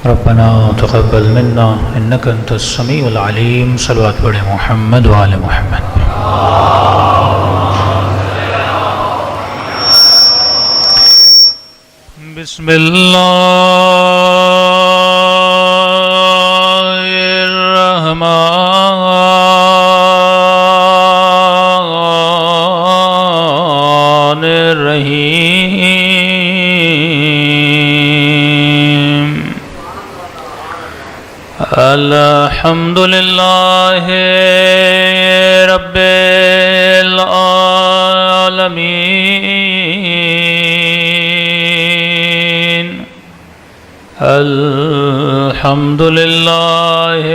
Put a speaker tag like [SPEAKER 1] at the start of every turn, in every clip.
[SPEAKER 1] ربنا تقبل منا انك انت السميع العليم. صلوات پڑھیں محمد وآل محمد. بسم اللہ الرحمن الرحیم. الحمد للہ رب العالمین. الحمد للہ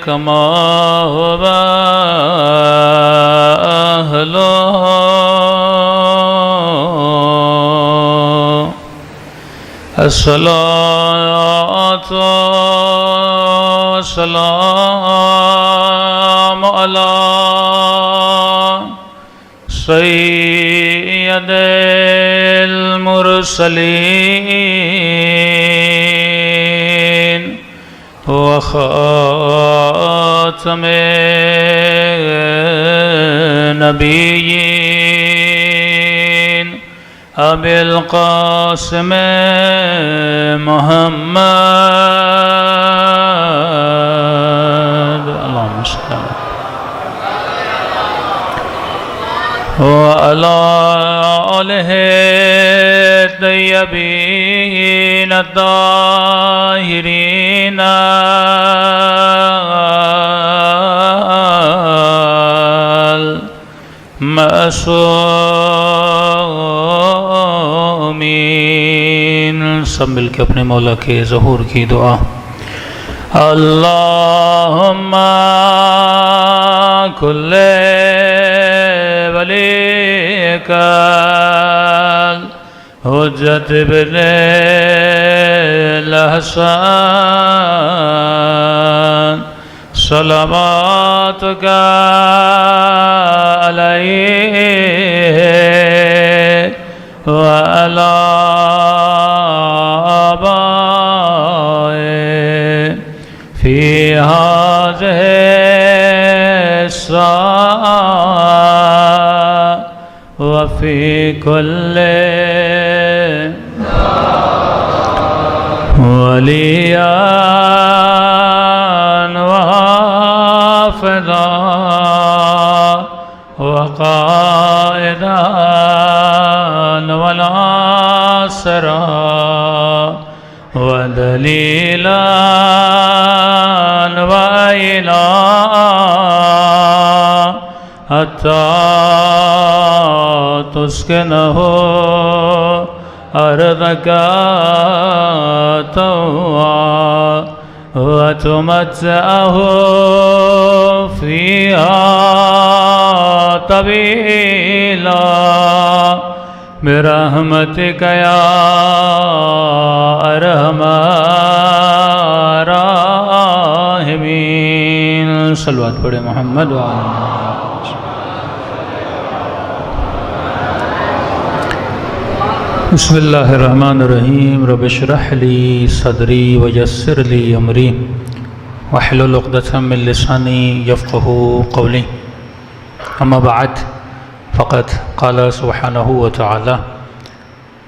[SPEAKER 1] کما هو اہلہ. الصلاۃ والسلام علی سید المرسلین وخاتم نبیین ابی القاسم محمد اللہم صلی وعلی آلہ الطیبین الطاہرین المعصومین. سب مل کے اپنے مولا کے ظہور کی دعا. اللہم کل ولیک حجت بن الحسن صلواتک علیہ وعلی آبائه فی هذه الساعة وفي كل وليا وحافظا وقائدا وناصرا ودليلا وإلها حتى تسكنه أرضك طوعا وتمتعه فيها طويلا برحمتك يا أرحم الراحمين. صلوات پڑھیں محمد وآل محمد. بسم اللہ الرحمن الرحیم. رب اشرح لی صدری ویسر لی امری واحلل عقدۃ من لسانی یفقهوا قولی. اما بعد فقد قال سبحانہ وتعالی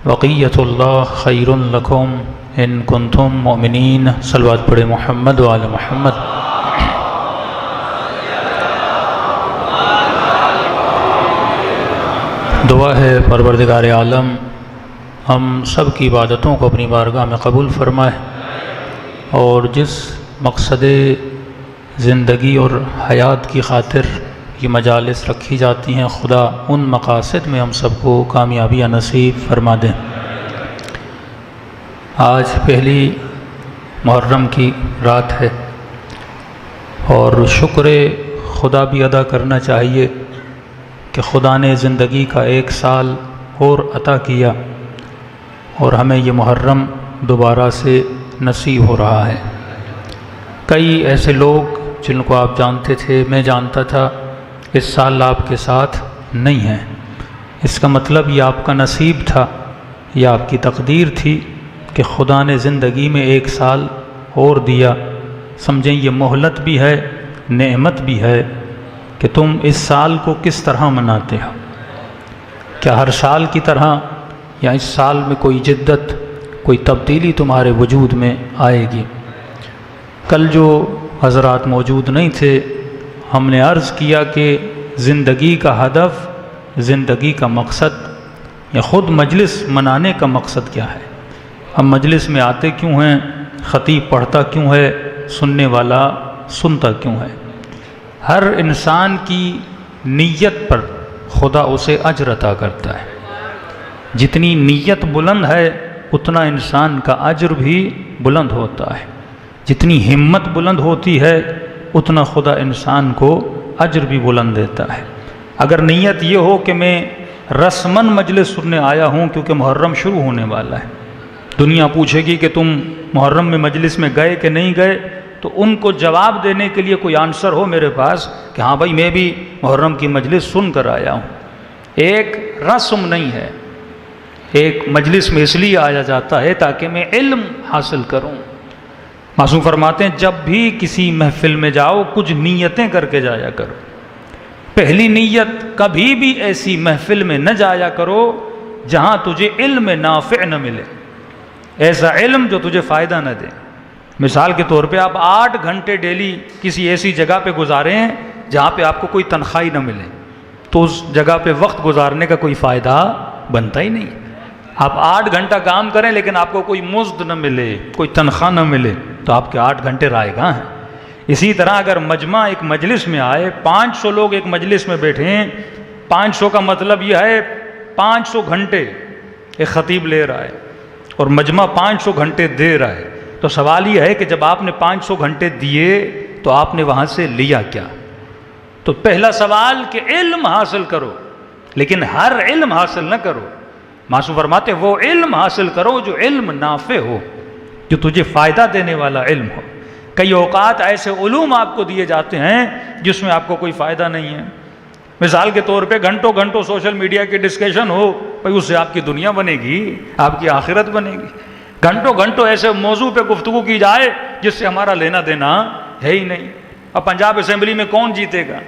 [SPEAKER 1] بقیۃ اللہ خیر لکم ان کنتم مؤمنین. صلوات پڑھیں محمد وآل محمد. دعا ہے پروردگار عالم ہم سب کی عبادتوں کو اپنی بارگاہ میں قبول فرمائے، اور جس مقصد زندگی اور حیات کی خاطر یہ مجالس رکھی جاتی ہیں، خدا ان مقاصد میں ہم سب کو کامیابیاں نصیب فرما دیں. آج پہلی محرم کی رات ہے، اور شکر خدا بھی ادا کرنا چاہیے کہ خدا نے زندگی کا ایک سال اور عطا کیا اور ہمیں یہ محرم دوبارہ سے نصیب ہو رہا ہے. کئی ایسے لوگ جن کو آپ جانتے تھے، میں جانتا تھا، اس سال آپ کے ساتھ نہیں ہیں. اس کا مطلب یہ آپ کا نصیب تھا، یہ آپ کی تقدیر تھی کہ خدا نے زندگی میں 1 سال اور دیا، سمجھیں یہ مہلت بھی ہے، نعمت بھی ہے کہ تم اس سال کو کس طرح مناتے ہو۔ کیا ہر سال کی طرح یا اس سال میں کوئی جدت، کوئی تبدیلی تمہارے وجود میں آئے گی؟ کل جو حضرات موجود نہیں تھے، ہم نے عرض کیا کہ زندگی کا ہدف، زندگی کا مقصد یا خود مجلس منانے کا مقصد کیا ہے؟ ہم مجلس میں آتے کیوں ہیں؟ خطیب پڑھتا کیوں ہے؟ سننے والا سنتا کیوں ہے؟ ہر انسان کی نیت پر خدا اسے اجر عطا کرتا ہے۔ جتنی نیت بلند ہے اتنا انسان کا اجر بھی بلند ہوتا ہے، جتنی ہمت بلند ہوتی ہے اتنا خدا انسان کو اجر بھی بلند دیتا ہے۔ اگر نیت یہ ہو کہ میں رسماً مجلس سننے آیا ہوں کیونکہ محرم شروع ہونے والا ہے، دنیا پوچھے گی کہ تم محرم میں مجلس میں گئے کہ نہیں گئے، تو ان کو جواب دینے کے لیے کوئی آنسر ہو میرے پاس کہ ہاں بھائی میں بھی محرم کی مجلس سن کر آیا ہوں۔ ایک رسم نہیں ہے، ایک مجلس میں اس لیے آیا جاتا ہے تاکہ میں علم حاصل کروں۔ معصوم فرماتے ہیں جب بھی کسی محفل میں جاؤ کچھ نیتیں کر کے جایا کرو۔ پہلی نیت، کبھی بھی ایسی محفل میں نہ جایا کرو جہاں تجھے علم نافع نہ ملے، ایسا علم جو تجھے فائدہ نہ دے۔ مثال کے طور پہ آپ 8 گھنٹے ڈیلی کسی ایسی جگہ پہ گزارے ہیں جہاں پہ آپ کو کوئی تنخواہ نہ ملے، تو اس جگہ پہ وقت گزارنے کا کوئی فائدہ بنتا ہی نہیں۔ آپ 8 گھنٹہ کام کریں لیکن آپ کو کوئی مزد نہ ملے، کوئی تنخواہ نہ ملے، تو آپ کے 8 گھنٹے رائے گاں ہیں۔ اسی طرح اگر مجمع ایک مجلس میں آئے، 500 لوگ ایک مجلس میں بیٹھے ہیں، 500 کا مطلب یہ ہے 500 گھنٹے ایک خطیب لے رہا ہے اور مجمع 500 گھنٹے دے رہا ہے، تو سوال یہ ہے کہ جب آپ نے 500 گھنٹے دیے تو آپ نے وہاں سے لیا کیا؟ تو پہلا سوال کہ علم حاصل کرو، لیکن ہر علم حاصل نہ کرو۔ معصوم فرماتے وہ علم حاصل کرو جو علم نافع ہو، جو تجھے فائدہ دینے والا علم ہو۔ کئی اوقات ایسے علوم آپ کو دیے جاتے ہیں جس میں آپ کو کوئی فائدہ نہیں ہے۔ مثال کے طور پہ گھنٹوں گھنٹوں سوشل میڈیا کی ڈسکشن ہو، بھائی اس سے آپ کی دنیا بنے گی، آپ کی آخرت بنے گی۔ گھنٹوں گھنٹوں ایسے موضوع پہ گفتگو کی جائے جس سے ہمارا لینا دینا ہے ہی نہیں۔ اب پنجاب اسمبلی میں کون جیتے گا؟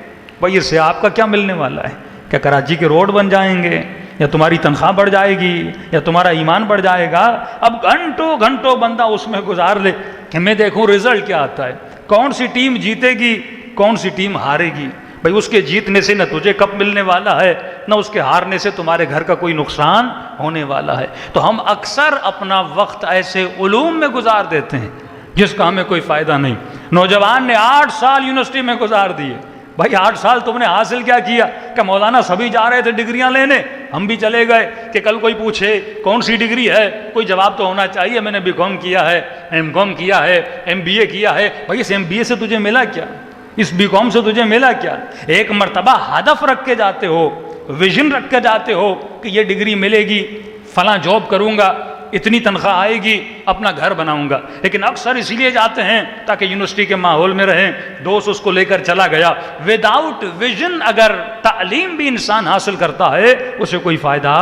[SPEAKER 1] بھائی اس سے آپ کا کیا ملنے والا ہے؟ کیا کراچی کے روڈ بن جائیں گے، یا تمہاری تنخواہ بڑھ جائے گی، یا تمہارا ایمان بڑھ جائے گا؟ اب گھنٹوں گھنٹوں بندہ اس میں گزار لے کہ میں دیکھوں رزلٹ کیا آتا ہے، کون سی ٹیم جیتے گی، کون سی ٹیم ہارے گی۔ بھائی اس کے جیتنے سے نہ تجھے کپ ملنے والا ہے، نہ اس کے ہارنے سے تمہارے گھر کا کوئی نقصان ہونے والا ہے۔ تو ہم اکثر اپنا وقت ایسے علوم میں گزار دیتے ہیں جس کا ہمیں کوئی فائدہ نہیں۔ نوجوان نے 8 سال یونیورسٹی میں گزار دیے، بھائی 8 سال تم نے حاصل کیا کیا؟ کہ مولانا سبھی جا رہے تھے ڈگریاں لینے، ہم بھی چلے گئے کہ کل کوئی پوچھے کون سی ڈگری ہے، کوئی جواب تو ہونا چاہیے، میں نے بی کام کیا ہے، ایم کام کیا ہے، ایم بی اے کیا ہے۔ بھائی اس ایم بی اے سے تجھے ملا کیا؟ اس بی کام سے تجھے ملا کیا؟ ایک مرتبہ ہدف رکھ کے جاتے ہو، ویژن رکھ کے جاتے ہو کہ یہ ڈگری ملے گی، فلاں جاب کروں گا، اتنی تنخواہ آئے گی، اپنا گھر بناؤں گا۔ لیکن اکثر اس لیے جاتے ہیں تاکہ یونیورسٹی کے ماحول میں رہیں، دوست اس کو لے کر چلا گیا۔ وداؤٹ ویژن اگر تعلیم بھی انسان حاصل کرتا ہے اسے کوئی فائدہ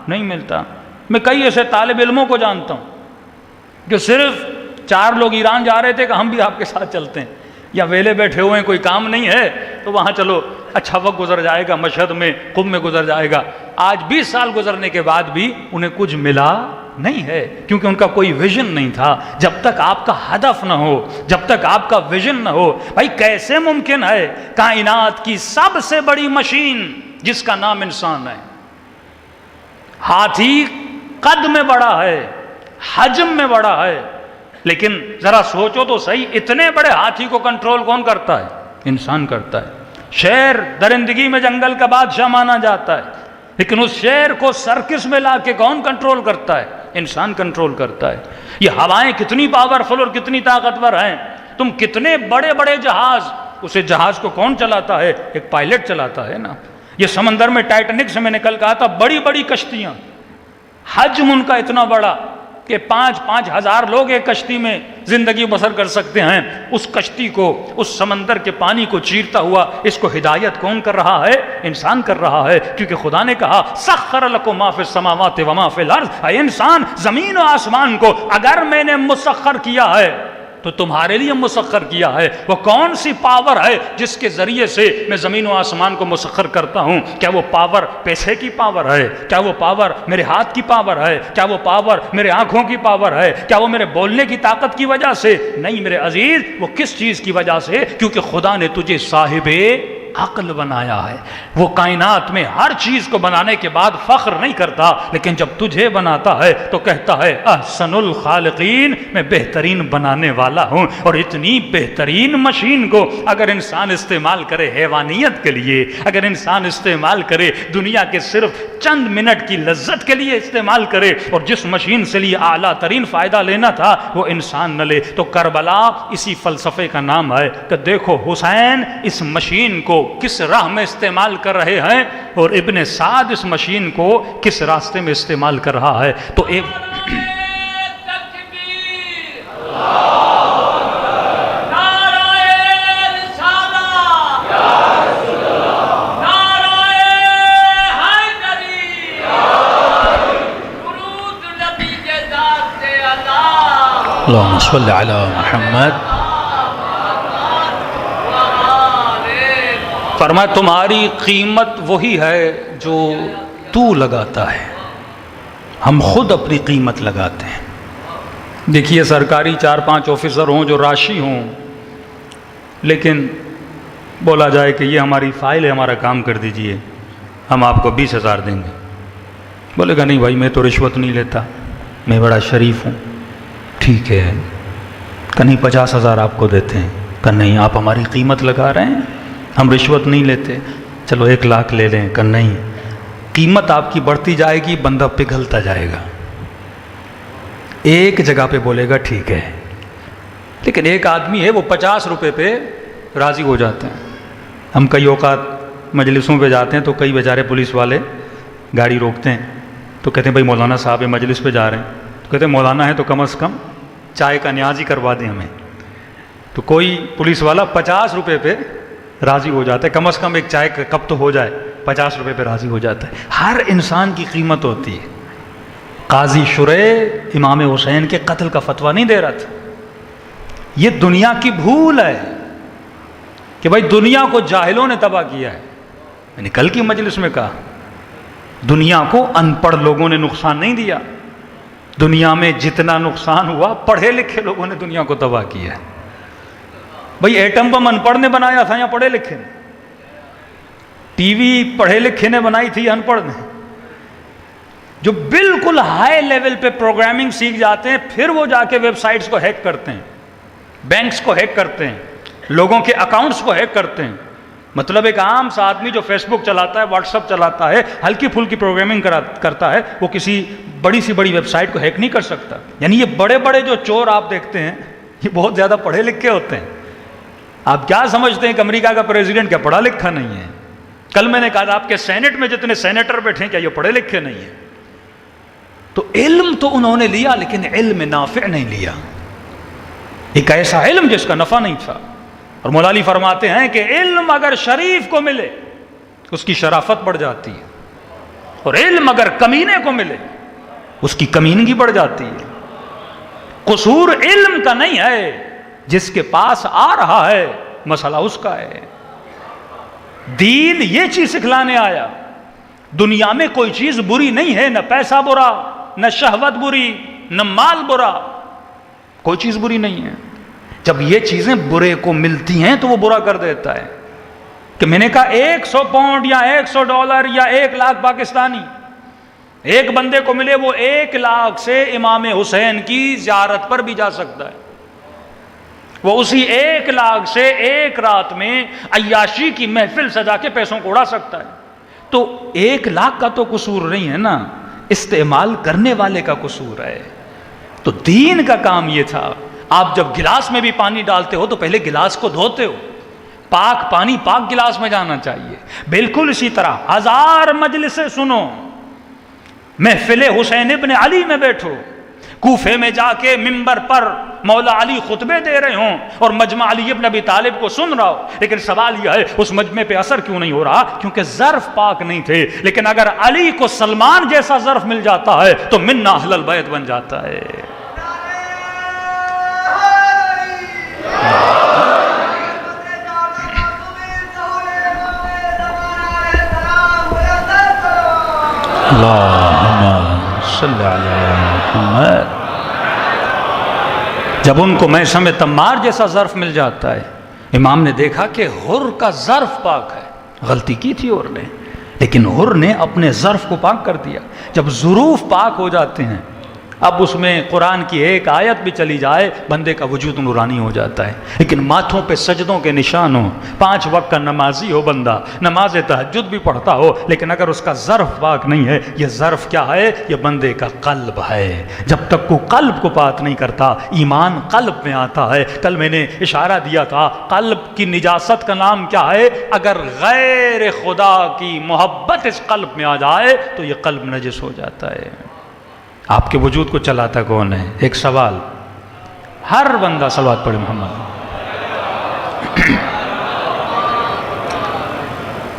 [SPEAKER 1] نہیں ملتا۔ میں کئی ایسے طالب علموں کو جانتا ہوں جو صرف 4 لوگ ایران جا رہے تھے کہ ہم بھی آپ کے ساتھ چلتے ہیں، یا ویلے بیٹھے ہوئے ہیں کوئی کام نہیں ہے تو وہاں چلو، اچھا وقت گزر جائے گا، مشہد میں، قم میں گزر جائے گا۔ آج 20 سال گزرنے کے بعد بھی انہیں کچھ ملا نہیں ہے، کیونکہ ان کا کوئی ویژن نہیں تھا۔ جب تک آپ کا ہدف نہ ہو، جب تک آپ کا ویژن نہ ہو، بھائی کیسے ممکن ہے کائنات کی سب سے بڑی مشین جس کا نام انسان ہے، ہاتھی قد میں بڑا ہے، حجم میں بڑا ہے، لیکن ذرا سوچو تو صحیح، اتنے بڑے ہاتھی کو کنٹرول کون کرتا ہے؟ انسان کرتا ہے۔ شیر درندگی میں جنگل کا بادشاہ مانا جاتا ہے، لیکن اس شیر کو سرکس میں لا کے کون کنٹرول کرتا ہے؟ انسان کنٹرول کرتا ہے۔ یہ ہوائیں کتنی پاورفل اور کتنی طاقتور ہیں، تم کتنے بڑے بڑے جہاز، اسے جہاز کو کون چلاتا ہے؟ ایک پائلٹ چلاتا ہے نا۔ یہ سمندر میں ٹائٹینک سے میں نے کل کہا تھا، بڑی بڑی کشتیاں، حجم ان کا اتنا بڑا کہ 5-5 ہزار لوگ ایک کشتی میں زندگی بسر کر سکتے ہیں، اس کشتی کو، اس سمندر کے پانی کو چیرتا ہوا، اس کو ہدایت کون کر رہا ہے؟ انسان کر رہا ہے، کیونکہ خدا نے کہا سخر لکم ما فی السماوات و ما فی الارض، اے انسان زمین و آسمان کو اگر میں نے مسخر کیا ہے تو تمہارے لیے مسخر کیا ہے۔ وہ کون سی پاور ہے جس کے ذریعے سے میں زمین و آسمان کو مسخر کرتا ہوں؟ کیا وہ پاور پیسے کی پاور ہے؟ کیا وہ پاور میرے ہاتھ کی پاور ہے؟ کیا وہ پاور میرے آنکھوں کی پاور ہے؟ کیا وہ میرے بولنے کی طاقت کی وجہ سے؟ نہیں میرے عزیز، وہ کس چیز کی وجہ سے؟ کیونکہ خدا نے تجھے صاحب عقل بنایا ہے۔ وہ کائنات میں ہر چیز کو بنانے کے بعد فخر نہیں کرتا، لیکن جب تجھے بناتا ہے تو کہتا ہے احسن الخالقین، میں بہترین بنانے والا ہوں۔ اور اتنی بہترین مشین کو اگر انسان استعمال کرے حیوانیت کے لیے، اگر انسان استعمال کرے دنیا کے صرف چند منٹ کی لذت کے لیے استعمال کرے، اور جس مشین سے لیے اعلیٰ ترین فائدہ لینا تھا وہ انسان نہ لے، تو کربلا اسی فلسفے کا نام ہے کہ دیکھو حسین اس مشین کو کس راہ میں استعمال کر رہے ہیں، اور ابن سعد اس مشین کو کس راستے میں استعمال کر رہا ہے۔ تو ایک اللہم صلی علی محمد۔ فرمایا تمہاری قیمت وہی ہے جو تو لگاتا ہے، ہم خود اپنی قیمت لگاتے ہیں۔ دیکھیے سرکاری 4-5 آفیسر ہوں جو راشی ہوں، لیکن بولا جائے کہ یہ ہماری فائل ہے، ہمارا کام کر دیجئے، ہم آپ کو 20,000 دیں گے۔ بولے گا نہیں بھائی میں تو رشوت نہیں لیتا، میں بڑا شریف ہوں۔ ٹھیک ہے کہ نہیں 50,000 آپ کو دیتے ہیں، کہ نہیں آپ ہماری قیمت لگا رہے ہیں، ہم رشوت نہیں لیتے، چلو 1 لاکھ لے لیں، کہ نہیں قیمت آپ کی بڑھتی جائے گی، بندہ پگھلتا جائے گا۔ ایک جگہ پہ بولے گا ٹھیک ہے، لیکن ایک آدمی ہے وہ 50 روپے پہ راضی ہو جاتے ہیں۔ ہم کئی اوقات مجلسوں پہ جاتے ہیں تو کئی بیچارے پولیس والے گاڑی روکتے ہیں تو کہتے ہیں بھائی مولانا صاحب مجلس پہ جا رہے ہیں، تو کہتے ہیں مولانا ہے تو کم از کم چائے کا نیاز ہی کروا دیں ہمیں۔ تو کوئی پولیس والا 50 روپے پہ راضی ہو جاتا ہے، کم از کم ایک چائے کا کپ تو ہو جائے، 50 روپے پہ راضی ہو جاتا ہے۔ ہر انسان کی قیمت ہوتی ہے۔ قاضی شریح امام حسین کے قتل کا فتویٰ نہیں دے رہا تھا۔ یہ دنیا کی بھول ہے کہ بھائی دنیا کو جاہلوں نے تباہ کیا ہے۔ میں نے کل کی مجلس میں کہا دنیا کو ان پڑھ لوگوں نے نقصان نہیں دیا، دنیا میں جتنا نقصان ہوا پڑھے لکھے لوگوں نے دنیا کو تباہ کیا ہے۔ بھئی ایٹم بم ان پڑھ نے بنایا تھا یا پڑھے لکھے نے؟ ٹی وی پڑھے لکھے نے بنائی تھی یا ان پڑھ نے؟ جو بالکل ہائی لیول پہ پروگرامنگ سیکھ جاتے ہیں پھر وہ جا کے ویب سائٹس کو ہیک کرتے ہیں، بینکس کو ہیک کرتے ہیں، لوگوں کے اکاؤنٹس کو ہیک کرتے ہیں۔ مطلب ایک عام سا آدمی جو فیس بک چلاتا ہے، واٹس ایپ چلاتا ہے، ہلکی پھلکی پروگرامنگ کرتا ہے، وہ کسی بڑی سی بڑی ویب سائٹ کو ہیک نہیں کر سکتا۔ یعنی یہ بڑے بڑے جو چور آپ دیکھتے ہیں یہ بہت زیادہ پڑھے لکھے ہوتے ہیں۔ آپ کیا سمجھتے ہیں کہ امریکہ کا پریزیڈنٹ کیا پڑھا لکھا نہیں ہے؟ کل میں نے کہا آپ کے سینٹ میں جتنے سینیٹر بیٹھے ہیں کیا یہ پڑھے لکھے نہیں ہیں؟ تو علم تو انہوں نے لیا لیکن علم نافع نہیں لیا، ایک ایسا علم جس کا نفع نہیں تھا۔ اور مولا علی فرماتے ہیں کہ علم اگر شریف کو ملے اس کی شرافت بڑھ جاتی ہے، اور علم اگر کمینے کو ملے اس کی کمینگی بڑھ جاتی ہے۔ قصور علم کا نہیں ہے، جس کے پاس آ رہا ہے مسئلہ اس کا ہے۔ دین یہ چیز سکھلانے آیا، دنیا میں کوئی چیز بری نہیں ہے، نہ پیسہ برا، نہ شہوت بری، نہ مال برا، کوئی چیز بری نہیں ہے۔ جب یہ چیزیں برے کو ملتی ہیں تو وہ برا کر دیتا ہے۔ کہ میں نے کہا 100 پاؤنڈ یا 100 ڈالر یا 1 لاکھ پاکستانی ایک بندے کو ملے، وہ 1 لاکھ سے امام حسین کی زیارت پر بھی جا سکتا ہے۔ وہ اسی 1 لاکھ سے ایک رات میں عیاشی کی محفل سجا کے پیسوں کو اڑا سکتا ہے۔ تو 1 لاکھ کا تو قصور نہیں ہے نا، استعمال کرنے والے کا قصور ہے۔ تو دین کا کام یہ تھا، آپ جب گلاس میں بھی پانی ڈالتے ہو تو پہلے گلاس کو دھوتے ہو، پاک پانی پاک گلاس میں جانا چاہیے۔ بالکل اسی طرح 1000 مجلسیں سنو، محفل حسین ابن علی میں بیٹھو، کوفے میں جا کے منبر پر مولا علی خطبے دے رہے ہوں اور مجمع علی ابن ابی طالب کو سن رہا ہو، لیکن سوال یہ ہے اس مجمع پہ اثر کیوں نہیں ہو رہا؟ کیونکہ ظرف پاک نہیں تھے. لیکن اگر علی کو سلمان جیسا ظرف مل جاتا ہے تو منا اہل البیت بن جاتا ہے. اللہم صلی علی محمد. جب ان کو میثم تمار جیسا ظرف مل جاتا ہے، امام نے دیکھا کہ حر کا ظرف پاک ہے. غلطی کی تھی حر نے، لیکن حر نے اپنے ظرف کو پاک کر دیا. جب ظروف پاک ہو جاتے ہیں، اب اس میں قرآن کی ایک آیت بھی چلی جائے بندے کا وجود نورانی ہو جاتا ہے. لیکن ماتھوں پہ سجدوں کے نشان ہوں، 5 وقت کا نمازی ہو بندہ، نماز تہجد بھی پڑھتا ہو، لیکن اگر اس کا ظرف پاک نہیں ہے، یہ ظرف کیا ہے؟ یہ بندے کا قلب ہے. جب تک کو قلب کو پاک نہیں کرتا، ایمان قلب میں آتا ہے. کل میں نے اشارہ دیا تھا قلب کی نجاست کا نام کیا ہے؟ اگر غیر خدا کی محبت اس قلب میں آ جائے تو یہ قلب نجس ہو جاتا ہے. آپ کے وجود کو چلاتا کون ہے؟ ایک سوال. ہر بندہ صلوات پڑھے محمد.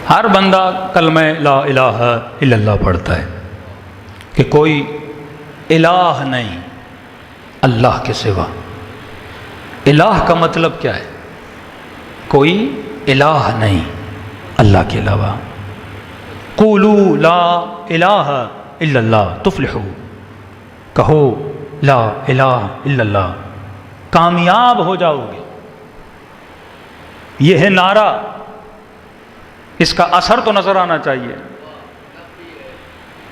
[SPEAKER 1] ہر بندہ کلمہ لا الہ الا اللہ پڑھتا ہے کہ کوئی الہ نہیں اللہ کے سوا. الہ کا مطلب کیا ہے؟ کوئی الہ نہیں اللہ کے علاوہ. قولوا لا الہ الا اللہ تفلحوا. کہو لا الہ الا اللہ، کامیاب ہو جاؤ گے. یہ ہے نعرہ، اس کا اثر تو نظر آنا چاہیے.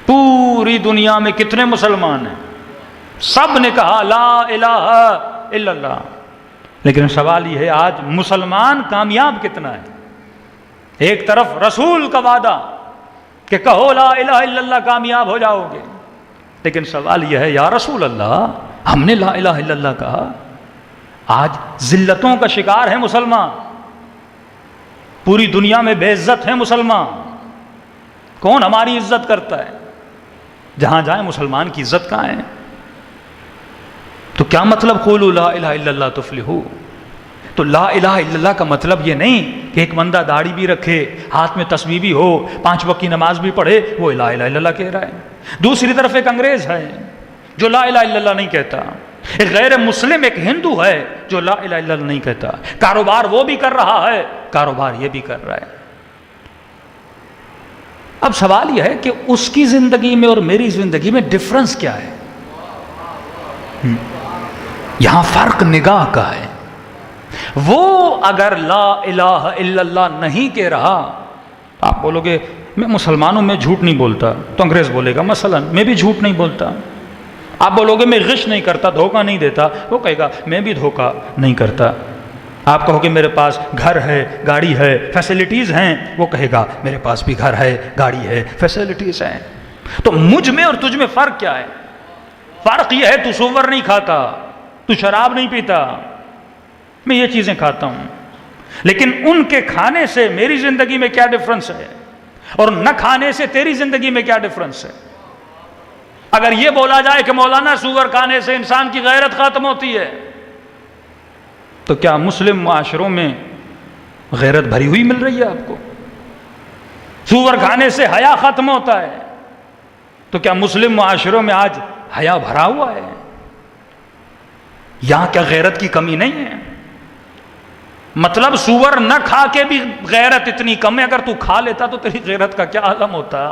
[SPEAKER 1] پوری دنیا میں کتنے مسلمان ہیں؟ سب نے کہا لا الہ الا اللہ. لیکن سوال یہ ہے آج مسلمان کامیاب کتنا ہے؟ ایک طرف رسول کا وعدہ کہ کہو لا الہ الا اللہ کامیاب ہو جاؤ گے، لیکن سوال یہ ہے یا رسول اللہ ہم نے لا الہ الا اللہ کہا. آج ذلتوں کا شکار ہے مسلمان، پوری دنیا میں بے عزت ہے مسلمان. کون ہماری عزت کرتا ہے؟ جہاں جائیں مسلمان کی عزت کہاں ہے؟ تو کیا مطلب قولوا لا الہ الا اللہ تفلحوا؟ تو لا الہ الا اللہ کا مطلب یہ نہیں کہ ایک بندہ داڑھی بھی رکھے، ہاتھ میں تسبیح بھی ہو، 5 وقت کی نماز بھی پڑھے، وہ لا الہ الا اللہ کہہ رہا ہے. دوسری طرف ایک انگریز ہے جو لا الہ الا اللہ نہیں کہتا. ایک غیر مسلم ایک ہندو ہے جو لا الہ الا اللہ نہیں کہتا. کاروبار وہ بھی کر رہا ہے، کاروبار یہ بھی کر رہا ہے. اب سوال یہ ہے کہ اس کی زندگی میں اور میری زندگی میں ڈفرنس کیا ہے؟ یہاں فرق نگاہ کا ہے. وہ اگر لا الہ الا اللہ نہیں کہہ رہا، آپ بولو گے میں مسلمانوں میں جھوٹ نہیں بولتا، تو انگریز بولے گا مثلا میں بھی جھوٹ نہیں بولتا. آپ بولو گے میں غش نہیں کرتا، دھوکہ نہیں دیتا، وہ کہے گا میں بھی دھوکہ نہیں کرتا. آپ کہو کہ میرے پاس گھر ہے، گاڑی ہے، فیسلٹیز ہیں، وہ کہے گا میرے پاس بھی گھر ہے، گاڑی ہے، فیسلٹیز ہیں. تو مجھ میں اور تجھ میں فرق کیا ہے؟ فرق یہ ہے تو سور نہیں کھاتا، تو شراب نہیں پیتا، میں یہ چیزیں کھاتا ہوں. لیکن ان کے کھانے سے میری زندگی میں کیا ڈفرنس ہے اور نہ کھانے سے تیری زندگی میں کیا ڈفرنس ہے؟ اگر یہ بولا جائے کہ مولانا سور کھانے سے انسان کی غیرت ختم ہوتی ہے، تو کیا مسلم معاشروں میں غیرت بھری ہوئی مل رہی ہے آپ کو؟ سور کھانے سے حیا ختم ہوتا ہے، تو کیا مسلم معاشروں میں آج حیا بھرا ہوا ہے؟ یہاں کیا غیرت کی کمی نہیں ہے؟ مطلب سور نہ کھا کے بھی غیرت اتنی کم ہے، اگر تو کھا لیتا تو تیری غیرت کا کیا عالم ہوتا؟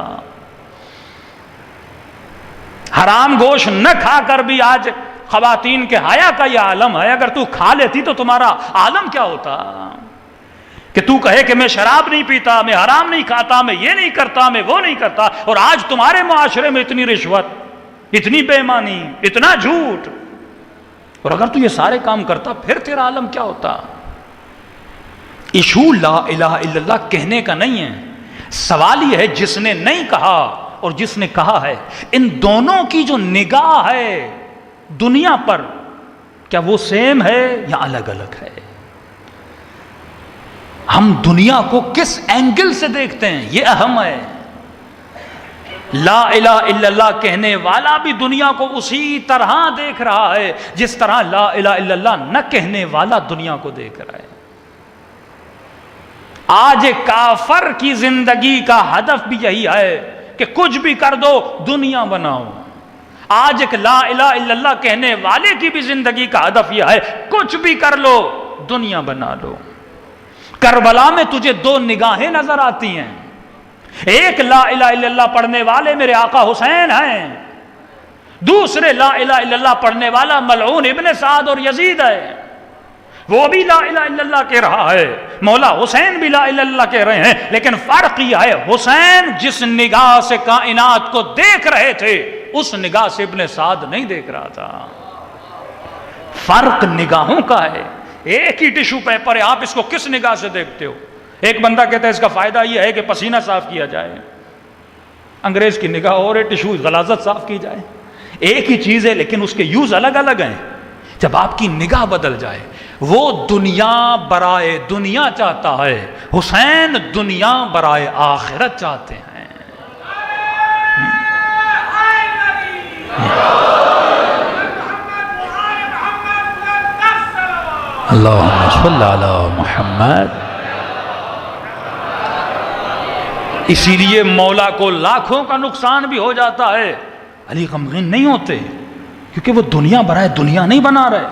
[SPEAKER 1] حرام گوشت نہ کھا کر بھی آج خواتین کے حیا کا یہ عالم ہے، اگر تو کھا لیتی تو تمہارا عالم کیا ہوتا؟ کہ تو کہے کہ میں شراب نہیں پیتا، میں حرام نہیں کھاتا، میں یہ نہیں کرتا، میں وہ نہیں کرتا، اور آج تمہارے معاشرے میں اتنی رشوت، اتنی بے ایمانی، اتنا جھوٹ، اور اگر تو یہ سارے کام کرتا پھر تیرا عالم کیا ہوتا؟ ایشو لا الہ الا اللہ کہنے کا نہیں ہے. سوال یہ ہے جس نے نہیں کہا اور جس نے کہا ہے، ان دونوں کی جو نگاہ ہے دنیا پر، کیا وہ سیم ہے یا الگ الگ ہے؟ ہم دنیا کو کس اینگل سے دیکھتے ہیں یہ اہم ہے. لا الہ الا اللہ کہنے والا بھی دنیا کو اسی طرح دیکھ رہا ہے جس طرح لا الہ الا اللہ نہ کہنے والا دنیا کو دیکھ رہا ہے۔ آج کافر کی زندگی کا ہدف بھی یہی ہے کہ کچھ بھی کر دو دنیا بناؤ۔ آج ایک لا الہ الا اللہ کہنے والے کی بھی زندگی کا ہدف یہ ہے کچھ بھی کر لو دنیا بنا لو۔ کربلا میں تجھے دو نگاہیں نظر آتی ہیں، ایک لا الہ الا اللہ پڑھنے والے میرے آقا حسین ہیں، دوسرے لا الہ الا اللہ پڑھنے والا ملعون ابن سعد اور یزید ہے۔ وہ بھی لا الہ الا اللہ کہہ رہا ہے، مولا حسین بھی لا الہ الا اللہ کہہ رہے ہیں، لیکن فرق یہ ہے حسین جس نگاہ سے کائنات کو دیکھ رہے تھے اس نگاہ سے ابن سعد نہیں دیکھ رہا تھا۔ فرق نگاہوں کا ہے۔ ایک ہی ٹیشو پیپر ہے، آپ اس کو کس نگاہ سے دیکھتے ہو؟ ایک بندہ کہتا ہے اس کا فائدہ یہ ہے کہ پسینہ صاف کیا جائے، انگریز کی نگاہ اور ٹیشو غلاظت صاف کی جائے۔ ایک ہی چیز ہے لیکن اس کے یوز الگ الگ ہیں۔ جب آپ کی نگاہ بدل جائے، وہ دنیا برائے دنیا چاہتا ہے، حسین دنیا برائے آخرت چاہتے ہیں۔ اللہم صلی علی محمد۔ اسی لیے مولا کو لاکھوں کا نقصان بھی ہو جاتا ہے، علی غمگین نہیں ہوتے، کیونکہ وہ دنیا برائے دنیا نہیں بنا رہے۔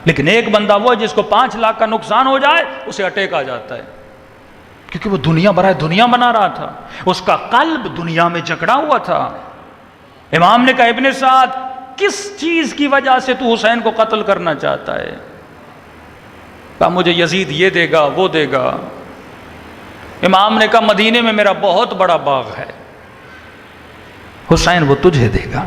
[SPEAKER 1] لیکن ایک بندہ وہ ہے جس کو 5 لاکھ کا نقصان ہو جائے اسے اٹیک آ جاتا ہے، کیونکہ وہ دنیا برائے دنیا بنا رہا تھا، اس کا قلب دنیا میں جکڑا ہوا تھا۔ امام نے کہا ابن سعد کس چیز کی وجہ سے تو حسین کو قتل کرنا چاہتا ہے؟ کہا مجھے یزید یہ دے گا وہ دے گا۔ امام نے کہا مدینے میں میرا بہت بڑا باغ ہے، حسین وہ تجھے دے گا۔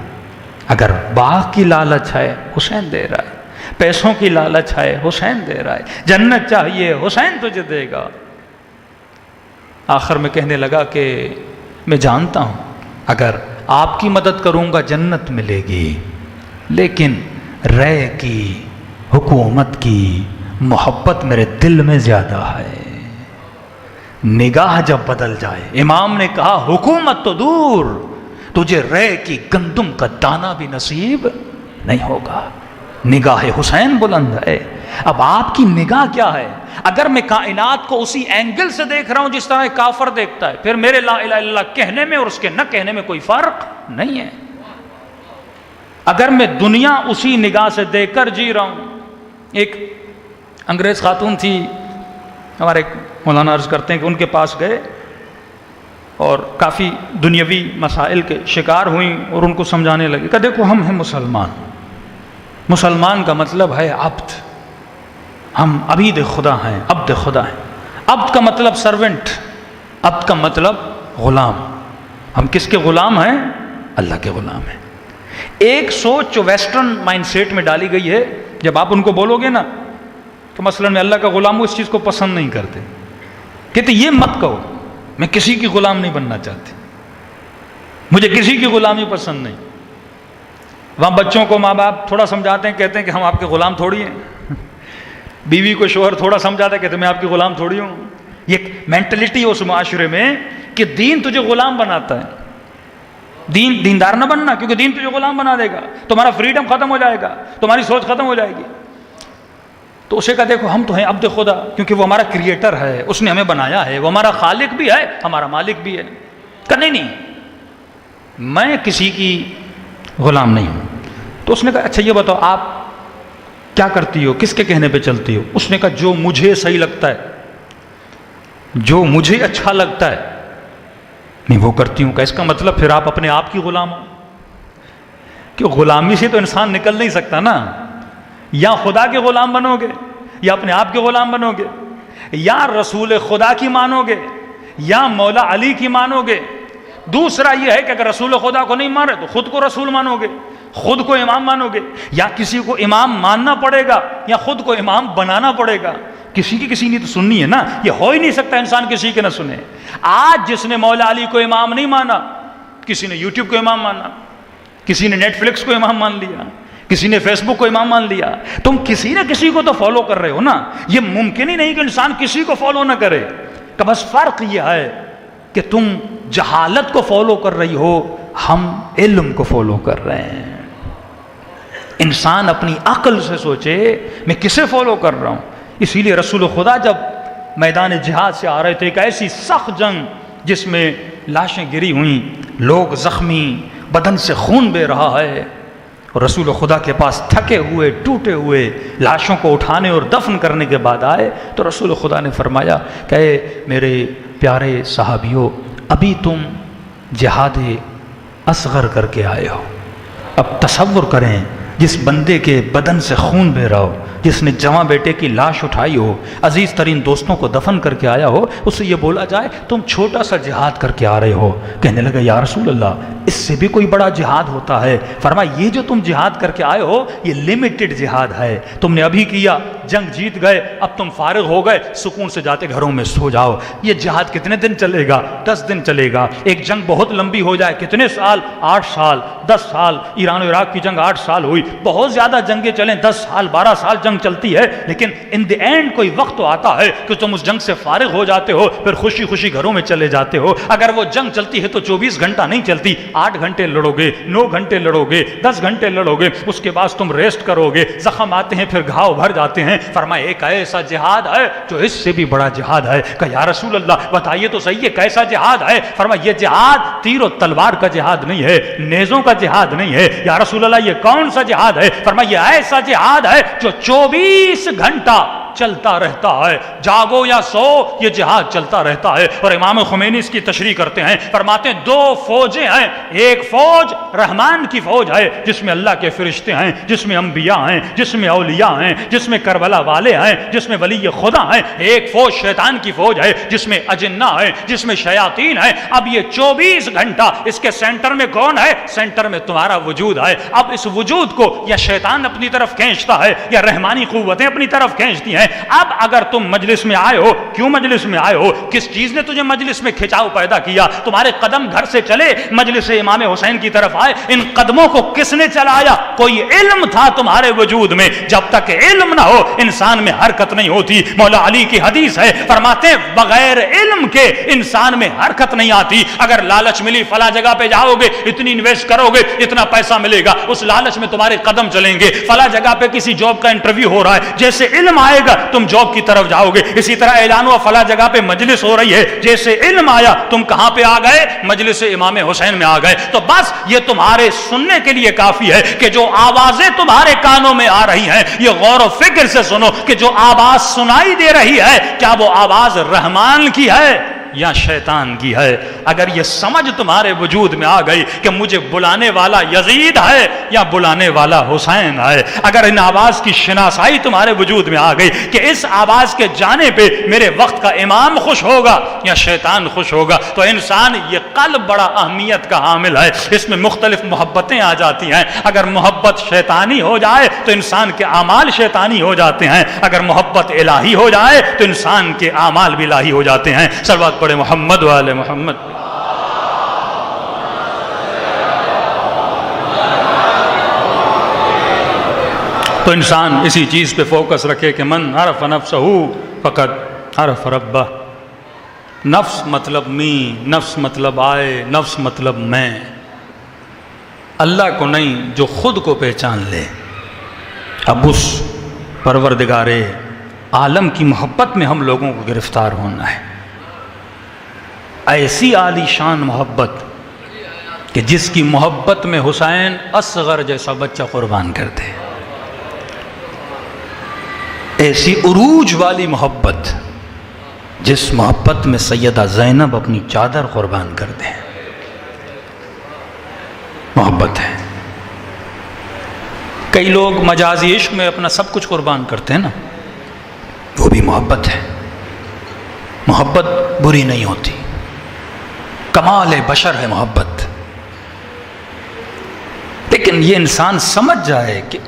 [SPEAKER 1] اگر باغ کی لالچ ہے حسین دے رہا ہے، پیسوں کی لالچ ہے حسین دے رہا ہے، جنت چاہیے حسین تجھے دے گا۔ آخر میں کہنے لگا کہ میں جانتا ہوں اگر آپ کی مدد کروں گا جنت ملے گی، لیکن رے کی حکومت کی محبت میرے دل میں زیادہ ہے۔ نگاہ جب بدل جائے، امام نے کہا حکومت تو دور، تجھے رے کی گندم کا دانہ بھی نصیب نہیں ہوگا۔ نگاہ حسین بلند ہے۔ اب آپ کی نگاہ کیا ہے؟ اگر میں کائنات کو اسی اینگل سے دیکھ رہا ہوں جس طرح کافر دیکھتا ہے، پھر میرے لا الہ الا اللہ کہنے میں اور اس کے نہ کہنے میں کوئی فرق نہیں ہے۔ اگر میں دنیا اسی نگاہ سے دیکھ کر جی رہا ہوں، ایک انگریز خاتون تھی، ہمارے مولانا عرض کرتے ہیں کہ ان کے پاس گئے اور کافی دنیاوی مسائل کے شکار ہوئیں اور ان کو سمجھانے لگے کہ دیکھو ہم ہیں مسلمان، مسلمان کا مطلب ہے عبد، ہم عبید خدا ہیں، عبد خدا ہیں۔ عبد کا مطلب سرونٹ، عبد کا مطلب غلام۔ ہم کس کے غلام ہیں؟ اللہ کے غلام ہیں۔ ایک سوچ جو ویسٹرن مائنڈ سیٹ میں ڈالی گئی ہے، جب آپ ان کو بولو گے نا کہ مثلا میں اللہ کا غلام ہوں، اس چیز کو پسند نہیں کرتے، کہتے یہ مت کہو، میں کسی کی غلام نہیں بننا چاہتی، مجھے کسی کی غلامی پسند نہیں۔ وہاں بچوں کو ماں باپ تھوڑا سمجھاتے ہیں، کہتے ہیں کہ ہم آپ کے غلام تھوڑی ہیں۔ بیوی کو شوہر تھوڑا سمجھاتا ہے، کہتے ہیں میں آپ کی غلام تھوڑی ہوں۔ یہ مینٹلٹی ہے اس معاشرے میں کہ دین تجھے غلام بناتا ہے۔ دیندار نہ بننا، کیونکہ دین تجھے غلام بنا دے گا، تمہارا فریڈم ختم ہو جائے گا، تمہاری سوچ ختم ہو جائے گی۔ تو اسے کہا دیکھو ہم تو ہیں عبد خدا، کیونکہ وہ ہمارا کریٹر ہے، اس نے ہمیں بنایا ہے، وہ ہمارا خالق بھی ہے، ہمارا مالک بھی ہے۔ کہا نہیں میں کسی کی غلام نہیں ہوں۔ تو اس نے کہا اچھا یہ بتاؤ آپ کیا کرتی ہو، کس کے کہنے پہ چلتی ہو؟ اس نے کہا جو مجھے صحیح لگتا ہے، جو مجھے اچھا لگتا ہے نہیں وہ کرتی ہوں۔ کہ اس کا مطلب پھر آپ اپنے آپ کی غلام ہو؟ کہ غلامی سے تو انسان نکل نہیں سکتا نا، یا خدا کے غلام بنو گے یا اپنے آپ کے غلام بنو گے، یا رسول خدا کی مانو گے یا مولا علی کی مانو گے۔ دوسرا یہ ہے کہ اگر رسول خدا کو نہیں مان رہے تو خود کو رسول مانو گے، خود کو امام مانو گے، یا کسی کو امام ماننا پڑے گا یا خود کو امام بنانا پڑے گا۔ کسی نے تو سننی ہے نا، یہ ہو ہی نہیں سکتا انسان کسی کے نہ سنے۔ آج جس نے مولا علی کو امام نہیں مانا، کسی نے یوٹیوب کو امام مانا، کسی نے نیٹ فلکس کو امام مان لیا، کسی نے فیس بک کو امام مان لیا۔ تم کسی نہ کسی کو تو فالو کر رہے ہو نا، یہ ممکن ہی نہیں کہ انسان کسی کو فالو نہ کرے۔ کہ بس فرق یہ ہے کہ تم جہالت کو فالو کر رہی ہو، ہم علم کو فالو کر رہے ہیں۔ انسان اپنی عقل سے سوچے میں کسے فالو کر رہا ہوں۔ اسی لیے رسول خدا جب میدان جہاد سے آ رہے تھے، ایک ایسی سخت جنگ جس میں لاشیں گری ہوئیں، لوگ زخمی، بدن سے خون بہ رہا ہے، اور رسول خدا کے پاس تھکے ہوئے ٹوٹے ہوئے لاشوں کو اٹھانے اور دفن کرنے کے بعد آئے تو رسول خدا نے فرمایا کہ اے میرے پیارے صحابیوں، ابھی تم جہاد اصغر کر کے آئے ہو۔ اب تصور کریں جس بندے کے بدن سے خون بہ رہا ہو، جس نے جواں بیٹے کی لاش اٹھائی ہو، عزیز ترین دوستوں کو دفن کر کے آیا ہو، اس سے یہ بولا جائے تم چھوٹا سا جہاد کر کے آ رہے ہو۔ کہنے لگا یا رسول اللہ، اس سے بھی کوئی بڑا جہاد ہوتا ہے؟ فرمایا یہ جو تم جہاد کر کے آئے ہو یہ لمیٹڈ جہاد ہے، تم نے ابھی کیا، جنگ جیت گئے، اب تم فارغ ہو گئے، سکون سے جاتے گھروں میں سو جاؤ۔ یہ جہاد کتنے دن چلے گا؟ 10 دن چلے گا۔ ایک جنگ بہت لمبی ہو جائے کتنے سال؟ 8 سال 10 سال۔ ایران و عراق کی جنگ 8 سال ہوئی، بہت زیادہ جنگیں چلیں 10 سال 12 سال جنگ چلتی ہے، لیکن ان دی اینڈ کوئی وقت تو آتا ہے کہ تم اس جنگ سے فارغ ہو جاتے ہو، پھر خوشی خوشی گھروں میں چلے جاتے ہو۔ اگر وہ جنگ چلتی ہے تو 24 گھنٹہ نہیں چلتی، 8 گھنٹے لڑو گے، 9 گھنٹے لڑو گے، 10 گھنٹے لڑو گے، اس کے بعد تم ریسٹ کرو گے، زخم آتے ہیں پھر گھاؤ بھر جاتے ہیں۔ فرمایا ایک ایسا جہاد ہے جو اس سے بھی بڑا جہاد ہے۔ کہ یا رسول اللہ بتائیے تو صحیح ہے کیسا جہاد ہے؟ فرمایا یہ جہاد تیر و تلوار کا جہاد نہیں ہے، نیزوں کا جہاد نہیں ہے۔ یا رسول اللہ یہ کون سا جہاد ہے؟ فرمایا یہ ایسا جہاد ہے جو 24 گھنٹہ چلتا رہتا ہے، جاگو یا سو یہ جہاد چلتا رہتا ہے۔ اور امام خمینی اس کی تشریح کرتے ہیں، فرماتے ہیں 2 فوجیں ہیں، ایک فوج رحمان کی فوج ہے جس میں اللہ کے فرشتے ہیں، جس میں انبیاء ہیں، جس میں اولیاء ہیں، جس میں کربلا والے ہیں، جس میں ولی خدا ہیں۔ ایک فوج شیطان کی فوج ہے جس میں اجنہ ہیں، جس میں شیاطین ہیں۔ اب یہ 24 گھنٹہ اس کے سینٹر میں کون ہے؟ سینٹر میں تمہارا وجود ہے۔ اب اس وجود کو یا شیطان اپنی طرف کھینچتا ہے یا رحمانی قوتیں اپنی طرف کھینچتی ہیں۔ اب اگر تم مجلس میں آئے ہو، کیوں مجلس میں آئے ہو؟ کس چیز نے تجھے مجلس میں کھچاؤ پیدا کیا؟ تمہارے قدم گھر سے چلے مجلس امام حسین کی طرف آئے، ان قدموں کو کس نے چلایا؟ کوئی علم تھا تمہارے وجود میں۔ جب تک علم نہ ہو انسان میں حرکت نہیں ہوتی۔ مولا علی کی حدیث ہے، فرماتے ہیں بغیر علم کے انسان میں حرکت نہیں آتی۔ اگر لالچ ملی فلاں جگہ پہ جاؤ گے، اتنی انویسٹ کرو گے، اتنا پیسہ ملے گا، اس لالچ میں تمہارے قدم چلیں گے۔ فلاں جگہ پہ کسی جاب کا انٹرویو ہو رہا ہے، جیسے علم آئے گا تم جاب کی طرف جاؤ گے۔ اسی طرح اعلان ہوا فلاں جگہ پہ مجلس ہو رہی ہے، جیسے علم آیا تم کہاں پہ آ گئے؟ مجلس امام حسین میں آ گئے۔ تو بس یہ تمہارے سننے کے لیے کافی ہے کہ جو آوازیں تمہارے کانوں میں آ رہی ہیں یہ غور و فکر سے سنو کہ جو آواز سنائی دے رہی ہے کیا وہ آواز رحمان کی ہے یا شیطان کی ہے؟ اگر یہ سمجھ تمہارے وجود میں آ گئی کہ مجھے بلانے والا یزید ہے یا بلانے والا حسین ہے، اگر ان آواز کی شناسائی تمہارے وجود میں آ گئی کہ اس آواز کے جانے پہ میرے وقت کا امام خوش ہوگا یا شیطان خوش ہوگا، تو انسان یہ قلب بڑا اہمیت کا حامل ہے۔ اس میں مختلف محبتیں آ جاتی ہیں۔ اگر محبت شیطانی ہو جائے تو انسان کے اعمال شیطانی ہو جاتے ہیں، اگر محبت الہی ہو جائے تو انسان کے اعمال بھی الہی ہو جاتے ہیں۔ صلوات پڑھے محمد والے محمد۔ تو انسان اسی چیز پہ فوکس رکھے کہ من عرف نفسہ فقد عرف ربہ۔ نفس مطلب می، نفس مطلب آئے، نفس مطلب میں، اللہ کو نہیں، جو خود کو پہچان لے۔ اب اس پروردگار عالم کی محبت میں ہم لوگوں کو گرفتار ہونا ہے، ایسی عالی شان محبت کہ جس کی محبت میں حسین اصغر جیسا بچہ قربان کر دے، ایسی عروج والی محبت جس محبت میں سیدہ زینب اپنی چادر قربان کر دے، محبت ہے۔ کئی لوگ مجازی عشق میں اپنا سب کچھ قربان کرتے ہیں نا، وہ بھی محبت ہے۔ محبت بری نہیں ہوتی، کمال بشر ہے محبت، لیکن یہ انسان سمجھ جائے کہ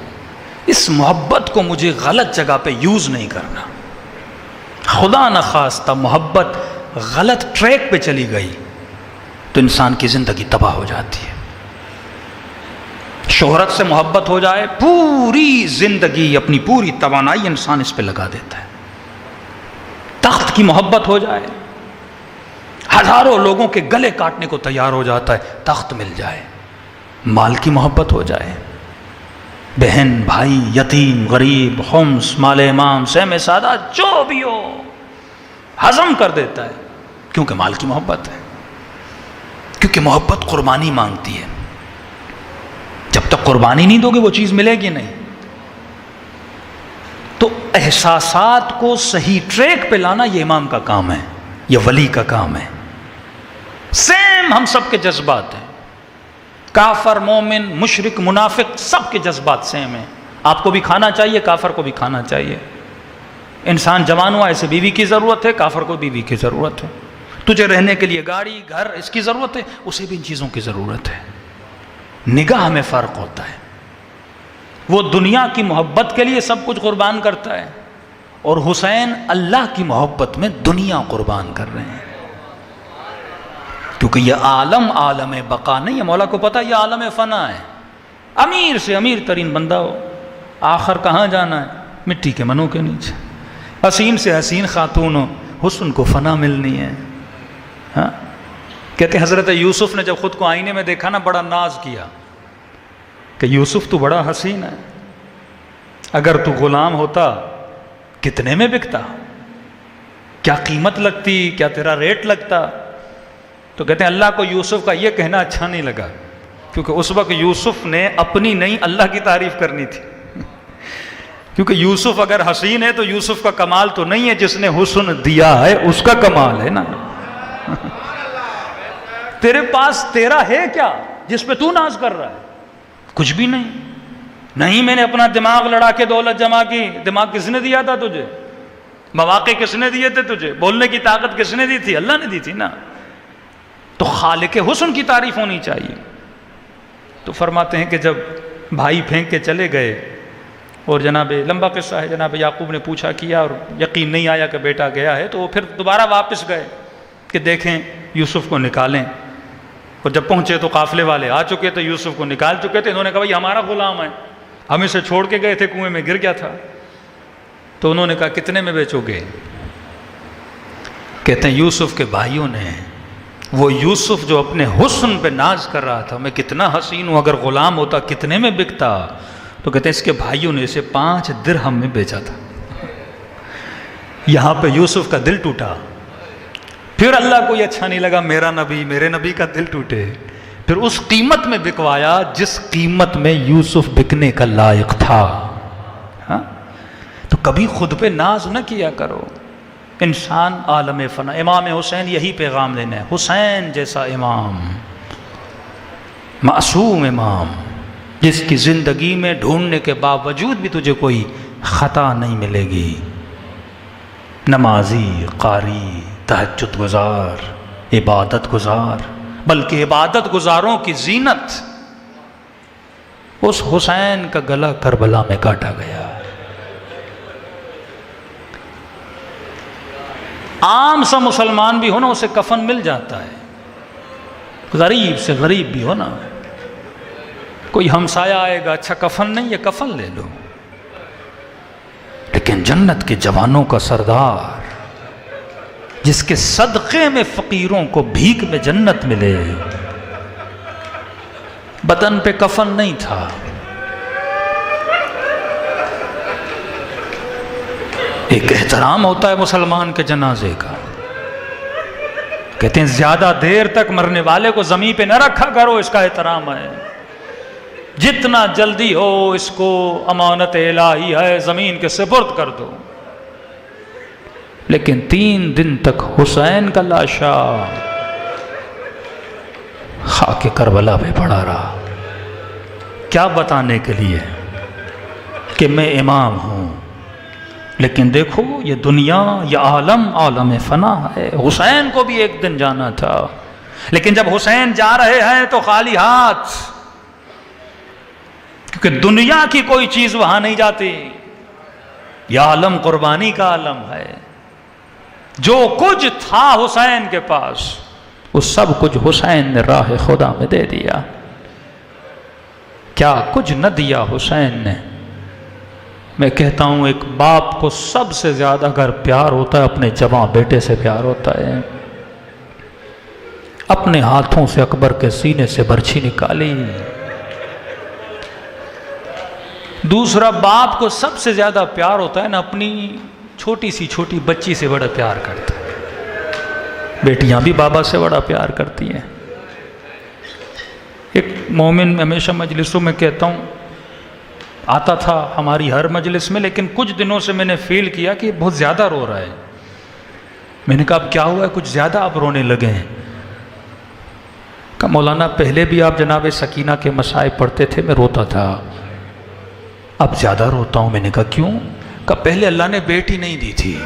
[SPEAKER 1] اس محبت کو مجھے غلط جگہ پہ یوز نہیں کرنا۔ خدا نخواستہ محبت غلط ٹریک پہ چلی گئی تو انسان کی زندگی تباہ ہو جاتی ہے۔ شہرت سے محبت ہو جائے، پوری زندگی اپنی پوری توانائی انسان اس پہ لگا دیتا ہے۔ تخت کی محبت ہو جائے، ہزاروں لوگوں کے گلے کاٹنے کو تیار ہو جاتا ہے تخت مل جائے، مال کی محبت ہو جائے، بہن بھائی یتیم غریب خمس مال امام سہم سادہ جو بھی ہو ہضم کر دیتا ہے، کیونکہ مال کی محبت ہے، کیونکہ محبت قربانی مانگتی ہے۔ جب تک قربانی نہیں دو گے وہ چیز ملے گی نہیں۔ تو احساسات کو صحیح ٹریک پہ لانا یہ امام کا کام ہے، یہ ولی کا کام ہے۔ سیم ہم سب کے جذبات ہیں، کافر مومن مشرک منافق سب کے جذبات سیم ہیں۔ آپ کو بھی کھانا چاہیے، کافر کو بھی کھانا چاہیے۔ انسان جوان ہوا اسے بیوی کی ضرورت ہے، کافر کو بیوی کی ضرورت ہے۔ تجھے رہنے کے لیے گاڑی گھر اس کی ضرورت ہے، اسے بھی ان چیزوں کی ضرورت ہے۔ نگاہ میں فرق ہوتا ہے، وہ دنیا کی محبت کے لیے سب کچھ قربان کرتا ہے، اور حسین اللہ کی محبت میں دنیا قربان کر رہے ہیں، کیونکہ یہ عالم عالم بقا نہیں ہے۔ مولا کو پتہ یہ عالم فنا ہے، امیر سے امیر ترین بندہ ہو، آخر کہاں جانا ہے؟ مٹی کے منوں کے نیچے۔ حسین سے حسین خاتون ہو، حسن کو فنا ملنی ہے۔ ہاں کہتے ہیں حضرت یوسف نے جب خود کو آئینے میں دیکھا نا بڑا ناز کیا کہ یوسف تو بڑا حسین ہے، اگر تو غلام ہوتا کتنے میں بکتا، کیا قیمت لگتی، کیا تیرا ریٹ لگتا؟ تو کہتے ہیں اللہ کو یوسف کا یہ کہنا اچھا نہیں لگا، کیونکہ اس وقت یوسف نے اپنی نہیں اللہ کی تعریف کرنی تھی، کیونکہ یوسف اگر حسین ہے تو یوسف کا کمال تو نہیں ہے جس نے حسن دیا ہے، اس کا کمال ہے نا۔ تیرے پاس تیرا ہے کیا جس پہ تو ناز کر رہا ہے؟ کچھ بھی نہیں۔ نہیں میں نے اپنا دماغ لڑا کے دولت جمع کی، دماغ کس نے دیا تھا تجھے؟ مواقع کس نے دیے تھے تجھے؟ بولنے کی طاقت کس نے دی تھی؟ اللہ نے دی تھی نا۔ تو خالق حسن کی تعریف ہونی چاہیے۔ تو فرماتے ہیں کہ جب بھائی پھینک کے چلے گئے، اور جناب لمبا قصہ ہے، جناب یعقوب نے پوچھا کیا اور یقین نہیں آیا کہ بیٹا گیا ہے، تو وہ پھر دوبارہ واپس گئے کہ دیکھیں یوسف کو نکالیں، اور جب پہنچے تو قافلے والے آ چکے تھے، یوسف کو نکال چکے تھے۔ انہوں نے کہا بھائی ہمارا غلام ہے، ہم اسے چھوڑ کے گئے تھے، کنویں میں گر گیا تھا۔ تو انہوں نے کہا کتنے میں بیچو گے؟ کہتے ہیں یوسف کے بھائیوں نے، وہ یوسف جو اپنے حسن پہ ناز کر رہا تھا، میں کتنا حسین ہوں، اگر غلام ہوتا کتنے میں بکتا؟ تو کہتے ہیں اس کے بھائیوں نے اسے 5 درہم میں بیچا تھا۔ یہاں پہ یوسف کا دل ٹوٹا، پھر اللہ کو یہ اچھا نہیں لگا میرا نبی، میرے نبی کا دل ٹوٹے، پھر اس قیمت میں بکوایا جس قیمت میں یوسف بکنے کا لائق تھا۔ ہاں تو کبھی خود پہ ناز نہ کیا کرو، انسان عالم فنا۔ امام حسین یہی پیغام دینا ہے، حسین جیسا امام، معصوم امام، جس کی زندگی میں ڈھونڈنے کے باوجود بھی تجھے کوئی خطا نہیں ملے گی، نمازی، قاری، تہجد گزار، عبادت گزار، بلکہ عبادت گزاروں کی زینت۔ اس حسین کا گلا کربلا میں کاٹا گیا۔ عام سا مسلمان بھی ہو نا اسے کفن مل جاتا ہے، غریب سے غریب بھی ہو نا، کوئی ہمسایہ آئے گا اچھا کفن نہیں، یہ کفن لے لو، لیکن جنت کے جوانوں کا سردار جس کے صدقے میں فقیروں کو بھیک میں جنت ملے، بدن پہ کفن نہیں تھا، ایک احترام ہوتا ہے مسلمان کے جنازے کا۔ کہتے ہیں زیادہ دیر تک مرنے والے کو زمین پہ نہ رکھا کرو، اس کا احترام ہے، جتنا جلدی ہو اس کو امانت الہی ہے زمین کے سپرد کر دو۔ لیکن 3 دن تک حسین کا لاشا خاک کربلا پہ پڑا رہا، کیا بتانے کے لیے کہ میں امام ہوں، لیکن دیکھو یہ دنیا، یہ عالم عالم فنا ہے۔ حسین کو بھی ایک دن جانا تھا، لیکن جب حسین جا رہے ہیں تو خالی ہاتھ، کیونکہ دنیا کی کوئی چیز وہاں نہیں جاتی، یہ عالم قربانی کا عالم ہے۔ جو کچھ تھا حسین کے پاس وہ سب کچھ حسین نے راہ خدا میں دے دیا۔ کیا کچھ نہ دیا حسین نے؟ میں کہتا ہوں ایک باپ کو سب سے زیادہ اگر پیار ہوتا ہے اپنے جوان بیٹے سے پیار ہوتا ہے۔ اپنے ہاتھوں سے اکبر کے سینے سے برچھی نکالی۔ دوسرا، باپ کو سب سے زیادہ پیار ہوتا ہے نا اپنی چھوٹی سی چھوٹی بچی سے بڑا پیار کرتا ہے۔ بیٹیاں بھی بابا سے بڑا پیار کرتی ہیں۔ ایک مومن ہمیشہ مجلسوں میں کہتا ہوں، آتا تھا ہماری ہر مجلس میں، لیکن کچھ دنوں سے میں نے فیل کیا کہ بہت زیادہ رو رہا ہے۔ میں نے کہا اب کیا ہوا ہے، کچھ زیادہ آپ رونے لگے ہیں؟ کہا مولانا پہلے بھی آپ جناب سکینہ کے مصائب پڑھتے تھے، میں روتا تھا، اب زیادہ روتا ہوں۔ میں نے کہا کیوں؟ کہا پہلے اللہ نے بیٹی نہیں دی تھی،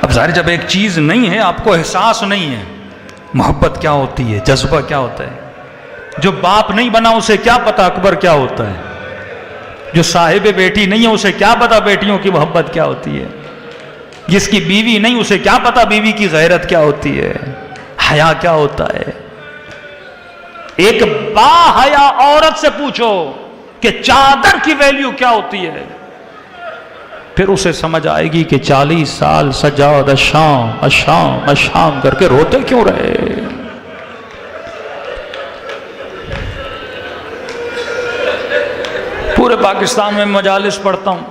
[SPEAKER 1] اب ظاہر جب ایک چیز نہیں ہے آپ کو احساس نہیں ہے محبت کیا ہوتی ہے، جذبہ کیا ہوتا ہے۔ جو باپ نہیں بنا اسے کیا پتا اکبر کیا ہوتا ہے، جو صاحب بیٹی نہیں ہے اسے کیا پتا بیٹیوں کی محبت کیا ہوتی ہے، جس کی بیوی نہیں اسے کیا پتا بیوی کی غیرت کیا ہوتی ہے، حیا کیا ہوتا ہے۔ ایک با حیا عورت سے پوچھو کہ چادر کی ویلیو کیا ہوتی ہے، پھر اسے سمجھ آئے گی کہ 40 سال سجاد اشام اشام اشام کر کے روتے کیوں رہے۔ پورے پاکستان میں مجالس پڑھتا ہوں،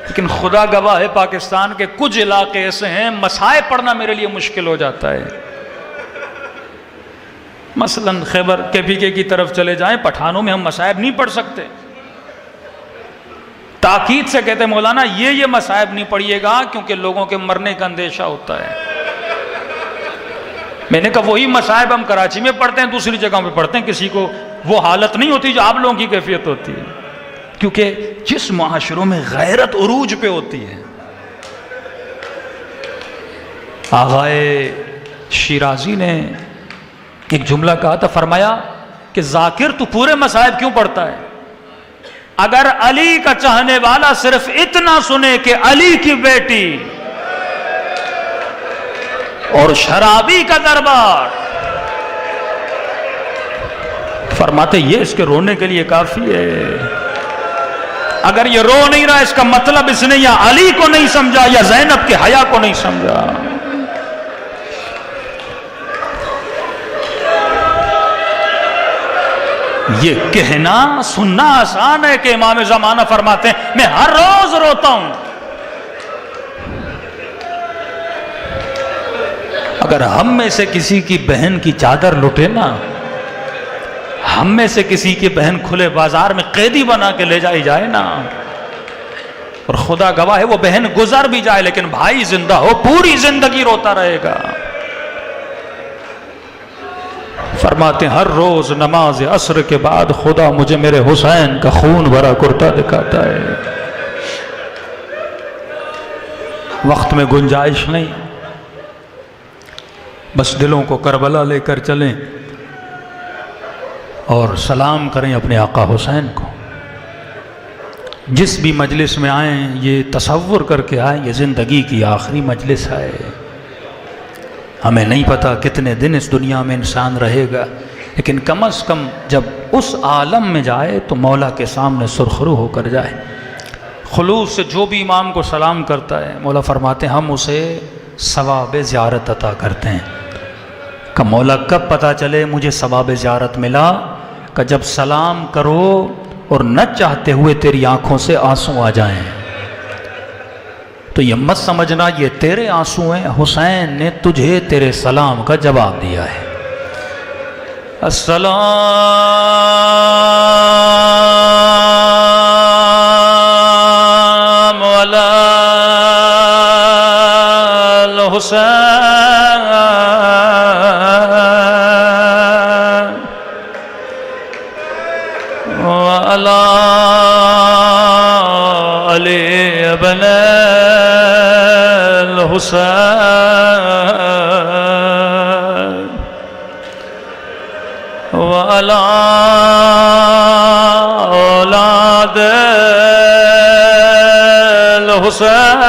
[SPEAKER 1] لیکن خدا گواہ ہے پاکستان کے کچھ علاقے ایسے ہیں مسائب پڑھنا میرے لیے مشکل ہو جاتا ہے۔ مثلا خیبر KPK کی طرف چلے جائیں، پٹھانوں میں ہم مسائب نہیں پڑھ سکتے، تاکید سے کہتے ہیں مولانا یہ مسائب نہیں پڑھیے گا کیونکہ لوگوں کے مرنے کا اندیشہ ہوتا ہے۔ میں نے کہا وہی مسائب ہم کراچی میں پڑھتے ہیں، دوسری جگہوں پہ پڑھتے ہیں، کسی کو وہ حالت نہیں ہوتی جو آپ لوگوں کی کیفیت ہوتی ہے، کیونکہ جس معاشروں میں غیرت عروج پہ ہوتی ہے۔ آغائے شیرازی نے ایک جملہ کہا تھا، فرمایا کہ ذاکر تو پورے مسائب کیوں پڑھتا ہے؟ اگر علی کا چاہنے والا صرف اتنا سنے کہ علی کی بیٹی اور شرابی کا دربار، فرماتے یہ اس کے رونے کے لیے کافی ہے۔ اگر یہ رو نہیں رہا اس کا مطلب اس نے یا علی کو نہیں سمجھا یا زینب کے حیا کو نہیں سمجھا۔ یہ کہنا سننا آسان ہے کہ امام زمانہ فرماتے ہیں میں ہر روز روتا ہوں۔ اگر ہم میں سے کسی کی بہن کی چادر لٹے نا، ہم میں سے کسی کی بہن کھلے بازار میں قیدی بنا کے لے جائی جائے نا، اور خدا گواہ ہے وہ بہن گزر بھی جائے لیکن بھائی زندہ ہو، پوری زندگی روتا رہے گا۔ فرماتے ہیں ہر روز نماز عصر کے بعد خدا مجھے میرے حسین کا خون بھرا کرتا دکھاتا ہے۔ وقت میں گنجائش نہیں، بس دلوں کو کربلا لے کر چلیں اور سلام کریں اپنے آقا حسین کو۔ جس بھی مجلس میں آئیں یہ تصور کر کے آئیں یہ زندگی کی آخری مجلس ہے۔ ہمیں نہیں پتا کتنے دن اس دنیا میں انسان رہے گا، لیکن کم از کم جب اس عالم میں جائے تو مولا کے سامنے سرخرو ہو کر جائے۔ خلوص سے جو بھی امام کو سلام کرتا ہے مولا فرماتے ہیں ہم اسے ثواب زیارت عطا کرتے ہیں۔ کہ مولا کب پتہ چلے مجھے ثواب زیارت ملا؟ کہ جب سلام کرو اور نہ چاہتے ہوئے تیری آنکھوں سے آنسو آ جائیں، تو یہ مت سمجھنا یہ تیرے آنسو ہیں، حسین نے تجھے تیرے سلام کا جواب دیا ہے۔ السلام علی الحسین وعلی علی ابن الحسین وعلی اولاد الحسین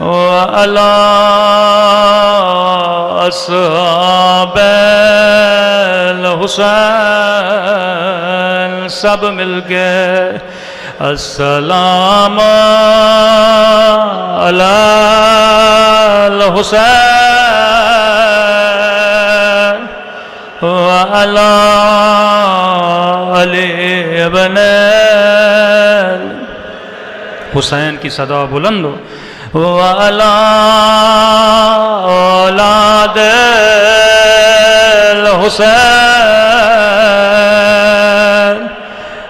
[SPEAKER 1] وعلی اصحاب الحسین۔ سب مل کے السلام علی الحسین وعلی علی ابن حسین کی صدا بلند ہو وعلی اولاد الحسین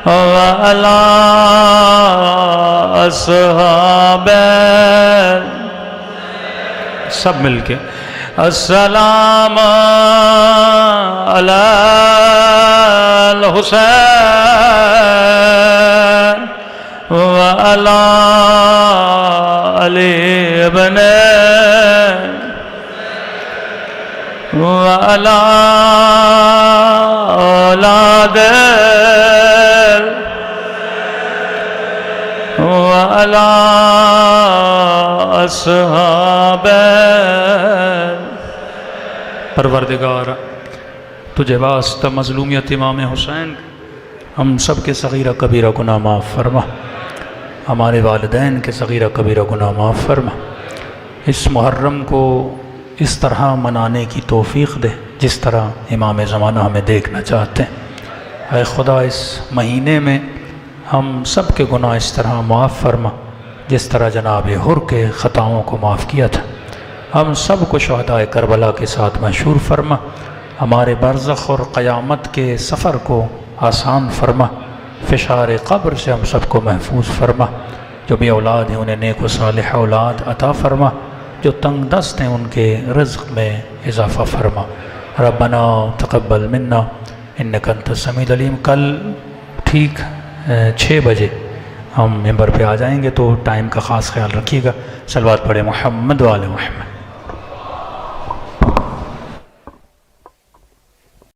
[SPEAKER 1] وعلی اصحاب سب مل کے السلام علی الحسین وعلی علی ابن وعلی اولاد وعلی اصحاب پروردگار تجھے واسطہ مظلومیت امام حسین ہم سب کے صغیرہ کبیرہ گناہ معاف فرما، ہمارے والدین کے صغیرہ کبیرہ گناہ معاف فرما، اس محرم کو اس طرح منانے کی توفیق دے جس طرح امام زمانہ ہمیں دیکھنا چاہتے ہیں۔ اے خدا اس مہینے میں ہم سب کے گناہ اس طرح معاف فرما جس طرح جناب حر کے خطاؤں کو معاف کیا تھا۔ ہم سب کو شہداء کربلا کے ساتھ محشور فرما، ہمارے برزخ اور قیامت کے سفر کو آسان فرما، فشار قبر سے ہم سب کو محفوظ فرما، جو بھی اولاد ہیں انہیں نیک و صالح اولاد عطا فرما، جو تنگ دست ہیں ان کے رزق میں اضافہ فرما۔ ربنا تقبل منا انک انت السمیع العلیم۔ کل ٹھیک 6 بجے ہم ممبر پہ آ جائیں گے، تو ٹائم کا خاص خیال رکھیے گا۔ صلوات پڑھے محمد و آل محمد۔